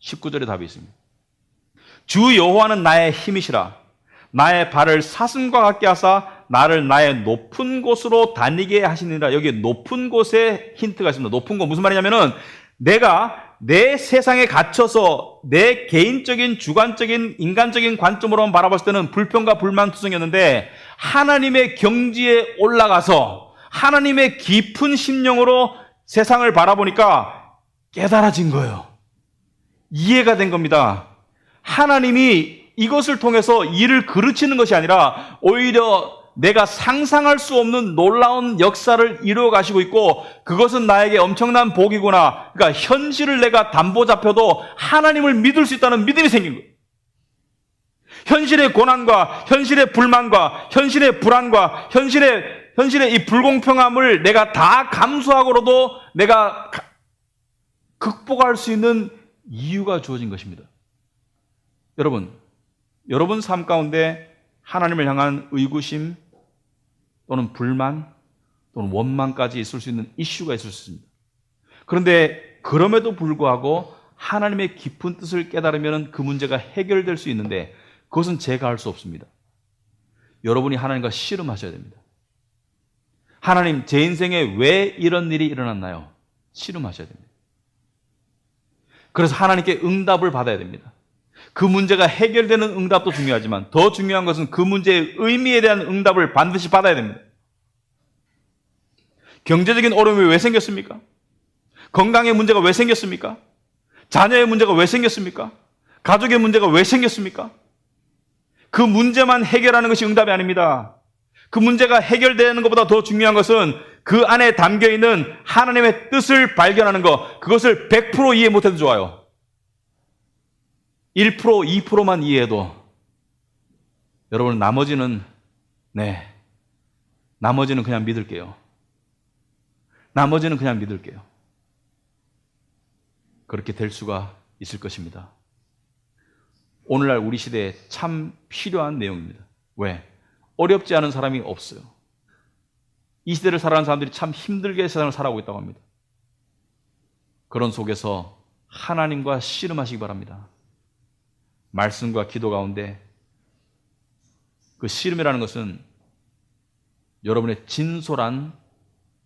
19절에 답이 있습니다. 주 여호와는 나의 힘이시라. 나의 발을 사슴과 같게 하사 나를 나의 높은 곳으로 다니게 하시니라. 여기에 높은 곳에 힌트가 있습니다. 높은 곳 무슨 말이냐면은 내가 내 세상에 갇혀서 내 개인적인 주관적인 인간적인 관점으로만 바라봤을 때는 불평과 불만투성이었는데 하나님의 경지에 올라가서 하나님의 깊은 심령으로 세상을 바라보니까 깨달아진 거예요. 이해가 된 겁니다. 하나님이 이것을 통해서 일을 그르치는 것이 아니라 오히려 내가 상상할 수 없는 놀라운 역사를 이루어 가시고 있고 그것은 나에게 엄청난 복이구나. 그러니까 현실을 내가 담보 잡혀도 하나님을 믿을 수 있다는 믿음이 생긴 거예요. 현실의 고난과 현실의 불만과 현실의 불안과 현실의 이 불공평함을 내가 다 감수하고라도 내가 극복할 수 있는 이유가 주어진 것입니다. 여러분 삶 가운데 하나님을 향한 의구심 또는 불만 또는 원망까지 있을 수 있는 이슈가 있을 수 있습니다. 그런데 그럼에도 불구하고 하나님의 깊은 뜻을 깨달으면 그 문제가 해결될 수 있는데 그것은 제가 할 수 없습니다. 여러분이 하나님과 씨름하셔야 됩니다. 하나님, 제 인생에 왜 이런 일이 일어났나요? 씨름하셔야 됩니다. 그래서 하나님께 응답을 받아야 됩니다. 그 문제가 해결되는 응답도 중요하지만 더 중요한 것은 그 문제의 의미에 대한 응답을 반드시 받아야 됩니다. 경제적인 어려움이 왜 생겼습니까? 건강의 문제가 왜 생겼습니까? 자녀의 문제가 왜 생겼습니까? 가족의 문제가 왜 생겼습니까? 그 문제만 해결하는 것이 응답이 아닙니다. 그 문제가 해결되는 것보다 더 중요한 것은 그 안에 담겨있는 하나님의 뜻을 발견하는 것, 그것을 100% 이해 못해도 좋아요. 1%, 2%만 이해해도 여러분 나머지는 그냥 믿을게요. 나머지는 그냥 믿을게요. 그렇게 될 수가 있을 것입니다. 오늘날 우리 시대에 참 필요한 내용입니다. 왜? 어렵지 않은 사람이 없어요. 이 시대를 살아가는 사람들이 참 힘들게 세상을 살아가고 있다고 합니다. 그런 속에서 하나님과 씨름하시기 바랍니다. 말씀과 기도 가운데 그 씨름이라는 것은 여러분의 진솔한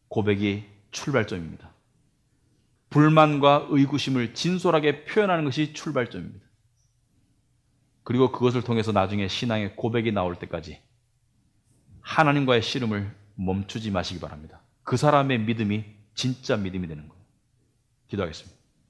고백이 출발점입니다. 불만과 의구심을 진솔하게 표현하는 것이 출발점입니다. 그리고 그것을 통해서 나중에 신앙의 고백이 나올 때까지 하나님과의 씨름을 멈추지 마시기 바랍니다. 그 사람의 믿음이 진짜 믿음이 되는 거예요. 기도하겠습니다.